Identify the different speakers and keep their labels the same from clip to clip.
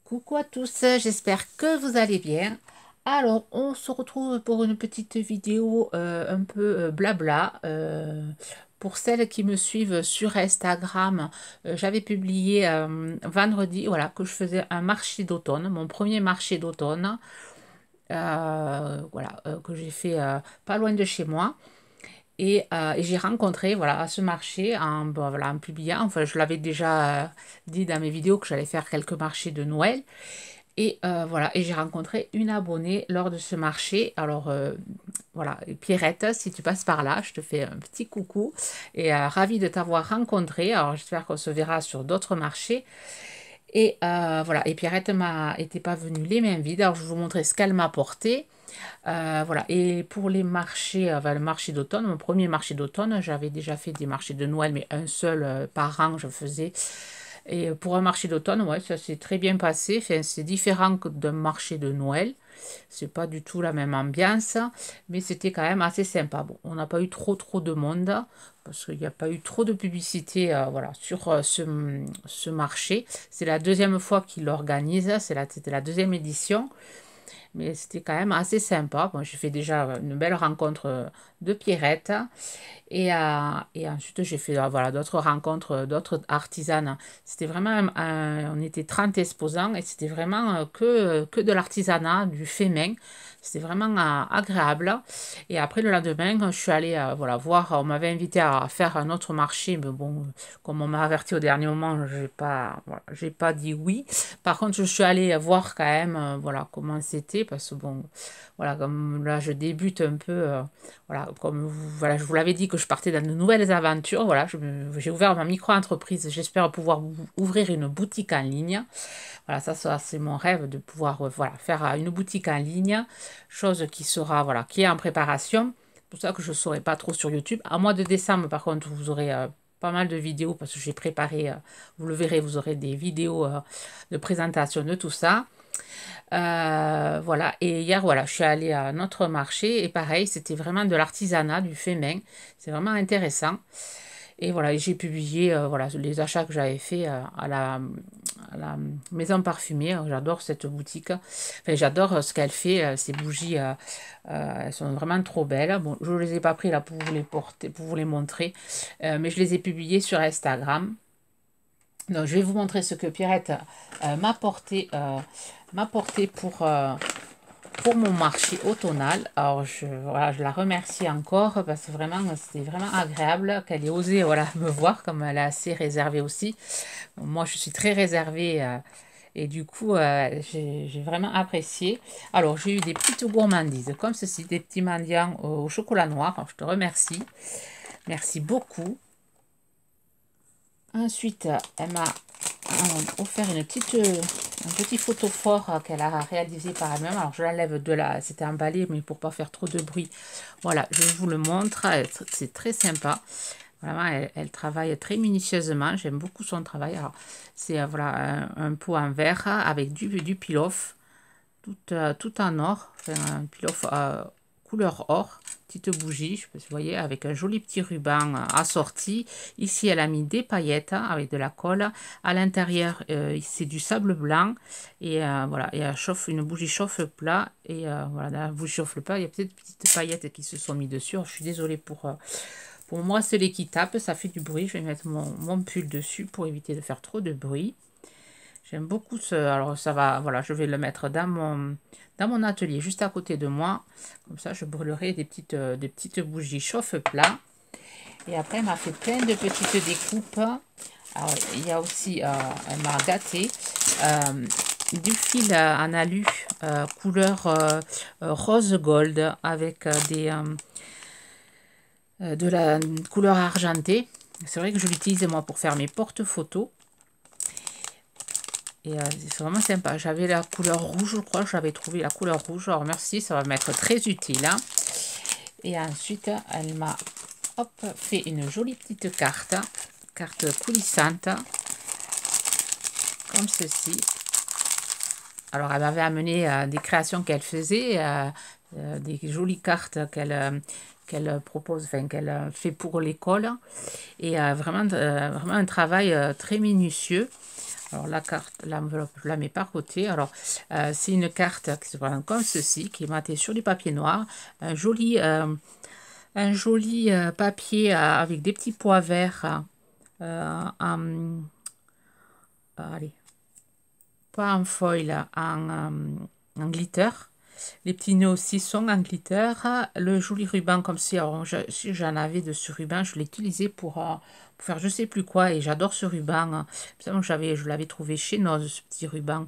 Speaker 1: Coucou à tous, j'espère que vous allez bien. Alors, on se retrouve pour une petite vidéo un peu blabla. Pour celles qui me suivent sur Instagram, j'avais publié vendredi, voilà, que je faisais un marché d'automne, mon premier marché d'automne, voilà, que j'ai fait pas loin de chez moi. Et j'ai rencontré, voilà, à ce marché, bon, voilà, en publiant, enfin, je l'avais déjà dit dans mes vidéos que j'allais faire quelques marchés de Noël. Et voilà, et j'ai rencontré une abonnée lors de ce marché. Alors voilà, Pierrette, si tu passes par là, je te fais un petit coucou et ravie de t'avoir rencontré. Alors j'espère qu'on se verra sur d'autres marchés. Et voilà, et Pierrette était pas venue les mains vides. Alors je vais vous montrer ce qu'elle m'a apporté. Voilà, et pour les marchés, enfin, le marché d'automne, mon premier marché d'automne, j'avais déjà fait des marchés de Noël, mais un seul par an, je faisais. Et pour un marché d'automne, ouais, ça s'est très bien passé. Enfin, c'est différent que d'un marché de Noël. C'est pas du tout la même ambiance, mais c'était quand même assez sympa. Bon, on n'a pas eu trop de monde parce qu'il n'y a pas eu trop de publicité voilà, sur ce marché. C'est la deuxième fois qu'il l'organise, c'était la deuxième édition. Mais c'était quand même assez sympa. Bon, j'ai fait déjà une belle rencontre de Pierrette. Et ensuite, j'ai fait voilà, d'autres rencontres, d'autres artisanes. C'était vraiment, on était 30 exposants et c'était vraiment que de l'artisanat, du fait main. C'était vraiment agréable. Et après, le lendemain, je suis allée voilà, voir, on m'avait invité à faire un autre marché, mais bon, comme on m'a averti au dernier moment, voilà, j'ai pas dit oui. Par contre, je suis allée voir quand même voilà, comment c'était, parce que bon, voilà, comme là, je débute un peu. Voilà, voilà, je vous l'avais dit que je partais dans de nouvelles aventures. Voilà, j'ai ouvert ma micro-entreprise. J'espère pouvoir ouvrir une boutique en ligne. Voilà, ça c'est mon rêve de pouvoir voilà, faire une boutique en ligne, chose qui sera, voilà, qui est en préparation. C'est pour ça que je ne saurai pas trop sur YouTube. À mois de décembre, par contre, vous aurez pas mal de vidéos parce que j'ai préparé, vous le verrez, vous aurez des vidéos de présentation de tout ça. Voilà, et hier, voilà, je suis allée à notre marché et pareil, c'était vraiment de l'artisanat, du fait main. C'est vraiment intéressant. Et voilà, et j'ai publié voilà, les achats que j'avais fait à la maison parfumée. J'adore cette boutique. Enfin, j'adore ce qu'elle fait. Ces bougies, elles sont vraiment trop belles. Bon, je ne les ai pas pris là pour vous les porter, pour vous les montrer, mais je les ai publiées sur Instagram. Donc, je vais vous montrer ce que Pierrette m'a porté pour mon marché automnal. Alors, voilà, je la remercie encore parce que vraiment, c'était vraiment agréable qu'elle ait osé voilà, me voir, comme elle est assez réservée aussi. Moi, je suis très réservée et du coup, j'ai vraiment apprécié. Alors, j'ai eu des petites gourmandises comme ceci, des petits mendiants au chocolat noir. Alors, je te remercie. Merci beaucoup. Ensuite, elle m'a offert un petit photophore qu'elle a réalisé par elle-même. Alors, je l'enlève de là, c'était emballé, mais pour pas faire trop de bruit. Voilà, je vous le montre. C'est très sympa. Vraiment, elle travaille très minutieusement. J'aime beaucoup son travail. Alors, c'est voilà, un pot en verre avec du pilof, tout en or. Enfin, un pilof couleur or. Petite bougie, je sais pas si vous voyez, avec un joli petit ruban assorti. Ici, elle a mis des paillettes avec de la colle. À l'intérieur, c'est du sable blanc. Et voilà, et elle chauffe, une bougie chauffe plat. Et voilà, dans la bougie chauffe plat, il y a peut-être des petites paillettes qui se sont mis dessus. Alors, je suis désolée pour moi, c'est les qui tapent, ça fait du bruit. Je vais mettre mon pull dessus pour éviter de faire trop de bruit. J'aime beaucoup ce... Alors ça va, voilà, je vais le mettre dans mon atelier, juste à côté de moi. Comme ça, je brûlerai des petites bougies chauffe-plat. Et après, elle m'a fait plein de petites découpes. Alors, il y a aussi, elle m'a gâté, du fil en alu couleur rose gold avec de la couleur argentée. C'est vrai que je l'utilise moi pour faire mes porte-photos. Et c'est vraiment sympa. J'avais la couleur rouge, je crois. J'avais trouvé la couleur rouge. Alors merci, ça va m'être très utile. Hein. Et ensuite, elle m'a fait une jolie petite carte coulissante, comme ceci. Alors elle m'avait amené des créations qu'elle faisait, des jolies cartes qu'elle propose, enfin qu'elle fait pour l'école. Et vraiment un travail très minutieux. Alors la carte, l'enveloppe, je la mets par côté. Alors c'est une carte qui se présente comme ceci, qui est matée sur du papier noir. Un joli papier avec des petits pois verts allez, pas en foil, en glitter. Les petits nœuds aussi sont en glitter. Le joli ruban comme ça, alors si j'en avais de ce ruban, je l'ai utilisé pour faire je sais plus quoi. Et j'adore ce ruban. Je l'avais trouvé chez Noz, ce petit ruban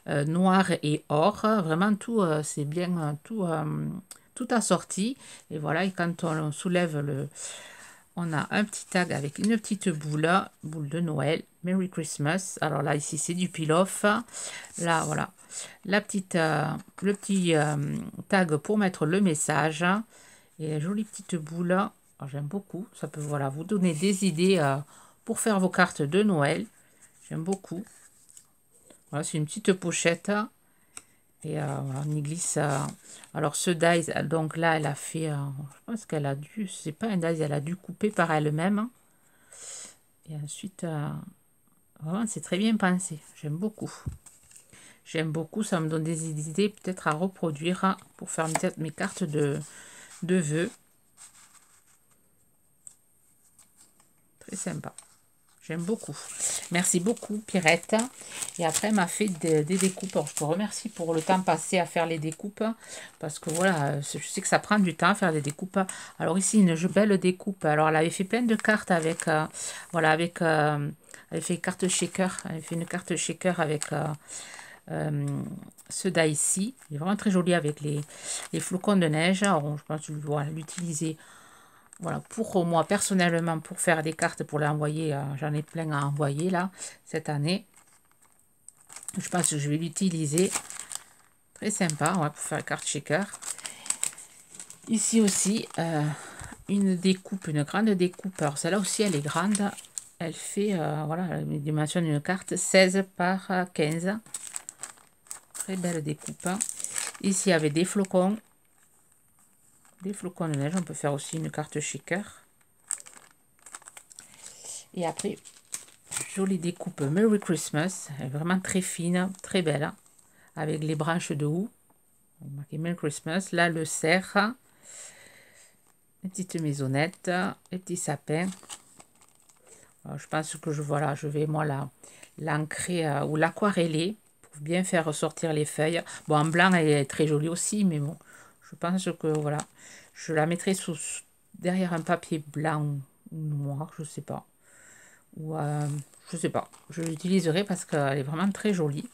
Speaker 1: noir et or. Vraiment tout, c'est bien tout assorti. Et voilà, et quand on soulève on a un petit tag avec une petite boule de Noël. Merry Christmas. Alors là, ici, c'est du peel-off. Là, voilà. Le petit tag pour mettre le message. Et la jolie petite boule. J'aime beaucoup. Ça peut, voilà, vous donner des idées pour faire vos cartes de Noël. J'aime beaucoup. Voilà, c'est une petite pochette. Et voilà, on y glisse. Alors ce dies, donc là, elle a fait, je pense qu'elle a dû, c'est pas un dies, elle a dû couper par elle-même. Et ensuite, vraiment, c'est très bien pensé. J'aime beaucoup. J'aime beaucoup, ça me donne des idées peut-être à reproduire pour faire mes cartes de vœux. Très sympa. J'aime beaucoup. Merci beaucoup, Pierrette. Et après, elle m'a fait des découpes. Alors, je te remercie pour le temps passé à faire les découpes. Parce que voilà, je sais que ça prend du temps à faire des découpes. Alors ici, une belle découpe. Alors, elle avait fait plein de cartes avec... voilà, avec... elle avait fait carte shaker. Elle avait fait une carte shaker avec... ce die ici. Il est vraiment très joli avec les flocons de neige. Alors, je pense que je vais l'utiliser... Voilà, pour moi personnellement, pour faire des cartes, pour les envoyer, j'en ai plein à envoyer là, cette année. Je pense que je vais l'utiliser. Très sympa, ouais, pour faire carte shaker. Ici aussi, une découpe, une grande découpe. Alors celle-là aussi, elle est grande. Elle fait, voilà, elle dimensionne une carte 16 par 15. Très belle découpe. Ici, il y avait des flocons. Des flocons de neige, on peut faire aussi une carte shaker. Et après, jolie découpe Merry Christmas, elle est vraiment très fine, très belle, hein, avec les branches de houx. Marqué Merry Christmas. Là, le cerf, les petites maisonnettes, les petits sapins. Alors, je pense que je vais moi l'ancrer ou l'aquareller pour bien faire ressortir les feuilles. Bon, en blanc, elle est très jolie aussi, mais bon, je pense que voilà, je la mettrai derrière un papier blanc ou noir, je sais pas. Ou je sais pas, je l'utiliserai parce qu'elle est vraiment très jolie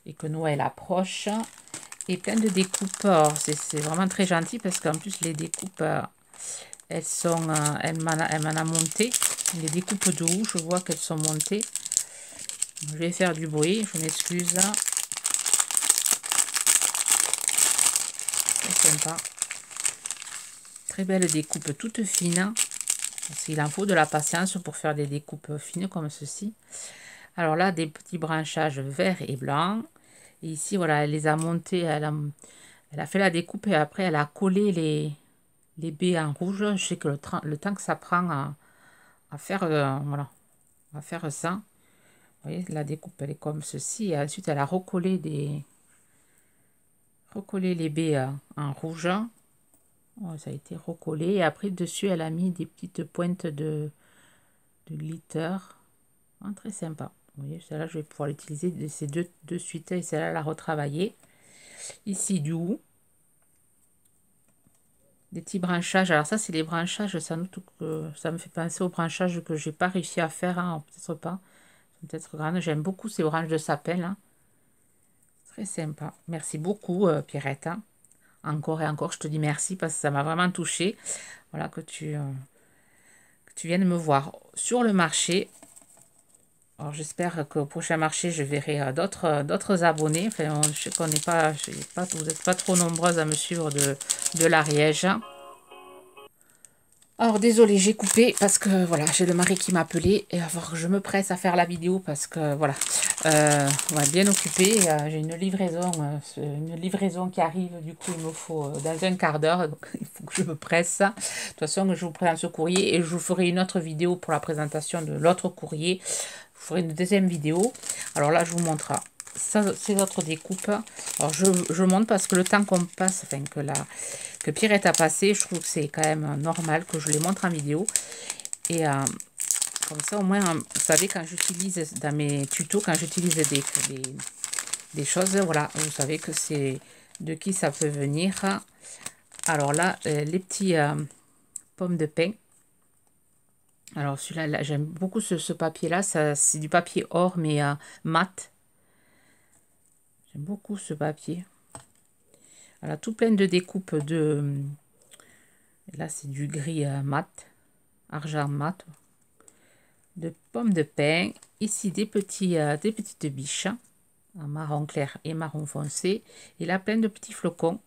Speaker 1: et que Noël approche. Et plein de découpes, c'est vraiment très gentil parce qu'en plus les découpes, elles m'en a monté. Les découpes de houx, je vois qu'elles sont montées. Je vais faire du bruit, je m'excuse. Très sympa. Très belle découpe, toute fine. Parce qu'il en faut de la patience pour faire des découpes fines comme ceci. Alors là, des petits branchages verts et blancs. Et ici, voilà, elle les a montés. Elle a fait la découpe et après, elle a collé les baies en rouge. Je sais que le temps que ça prend à faire, voilà, à faire ça. Vous voyez, la découpe, elle est comme ceci. Et ensuite, elle a recollé les baies en rouge. Oh, ça a été recollé. Et après, dessus, elle a mis des petites pointes de glitter. Oh, très sympa. Vous voyez, celle-là, je vais pouvoir l'utiliser ces deux de suite. Et celle-là, la retravailler. Ici, du houx. Des petits branchages. Alors ça, c'est les branchages. Ça me fait penser aux branchages que j'ai pas réussi à faire. Hein, peut-être pas. Peut-être grande. J'aime beaucoup ces branches de sapin là. Très sympa. Merci beaucoup, Pierrette. Hein. Encore et encore, je te dis merci parce que ça m'a vraiment touchée. Voilà, que tu viennes me voir sur le marché. Alors j'espère qu'au prochain marché, je verrai d'autres abonnés. Enfin, je sais qu'on n'est pas, vous n'êtes pas trop nombreuses à me suivre de l'Ariège. Alors désolé, j'ai coupé parce que voilà, j'ai le mari qui m'appelait et alors je me presse à faire la vidéo parce que voilà, on va bien occupé. J'ai une livraison qui arrive, du coup il me faut dans un quart d'heure, donc il faut que je me presse. De toute façon, je vous présente ce courrier et je vous ferai une autre vidéo pour la présentation de l'autre courrier. ferai une deuxième vidéo. Alors là, je vous montre ça, ces autres découpes. Alors je montre parce que le temps qu'on passe, enfin que Pierrette a passé, je trouve que c'est quand même normal que je les montre en vidéo. Et comme ça, au moins, vous savez, quand j'utilise dans mes tutos, quand j'utilise des choses, voilà, vous savez que c'est de qui ça peut venir. Alors là, les petits pommes de pin. Alors celui-là, j'aime beaucoup ce papier-là. C'est du papier or, mais mat. J'aime beaucoup ce papier. Voilà, tout plein de découpes de... Là, c'est du gris mat, argent mat. De pommes de pin. Ici, des petites biches. En marron clair et marron foncé. Et là, plein de petits flocons.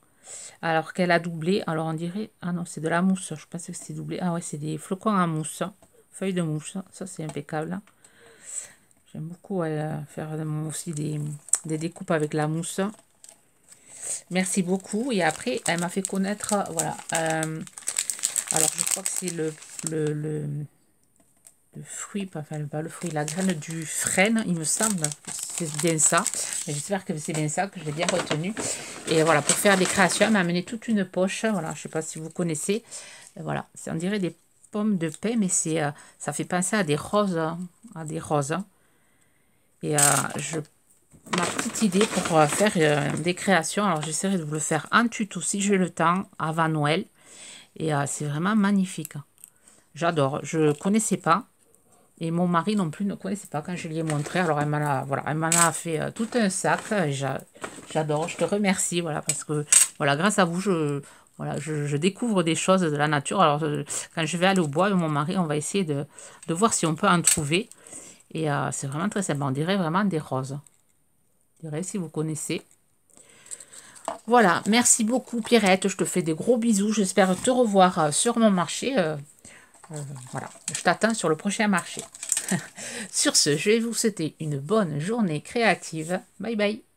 Speaker 1: Alors qu'elle a doublé. Alors, on dirait... Ah non, c'est de la mousse. Je pensais que c'était doublé. Ah ouais, c'est des flocons en mousse. Feuilles de mousse. Ça, c'est impeccable. J'aime beaucoup faire aussi des découpes avec la mousse. Merci beaucoup. Et après, elle m'a fait connaître... Voilà. Alors, je crois que c'est le fruit, enfin pas le fruit, la graine du frêne, il me semble. C'est bien ça. J'espère que c'est bien ça, que je l'ai bien retenu. Et voilà, pour faire des créations, elle m'a amené toute une poche. Voilà, je ne sais pas si vous connaissez. Voilà, on dirait des pommes de pin, mais ça fait penser à des roses. Et ma petite idée pour faire des créations, alors j'essaierai de vous le faire en tuto si j'ai le temps, avant Noël. Et c'est vraiment magnifique. J'adore. Je ne connaissais pas. Et mon mari non plus ne connaissait pas quand je lui ai montré. Alors elle m'en a fait tout un sac. J'adore, je te remercie. Voilà, parce que voilà, grâce à vous, je découvre des choses de la nature. Alors quand je vais aller au bois avec mon mari, on va essayer de voir si on peut en trouver. Et c'est vraiment très sympa. On dirait vraiment des roses. Je dirais si vous connaissez. Voilà, merci beaucoup Pierrette. Je te fais des gros bisous. J'espère te revoir sur mon marché. Voilà, je t'attends sur le prochain marché. Sur ce, je vais vous souhaiter une bonne journée créative. Bye bye.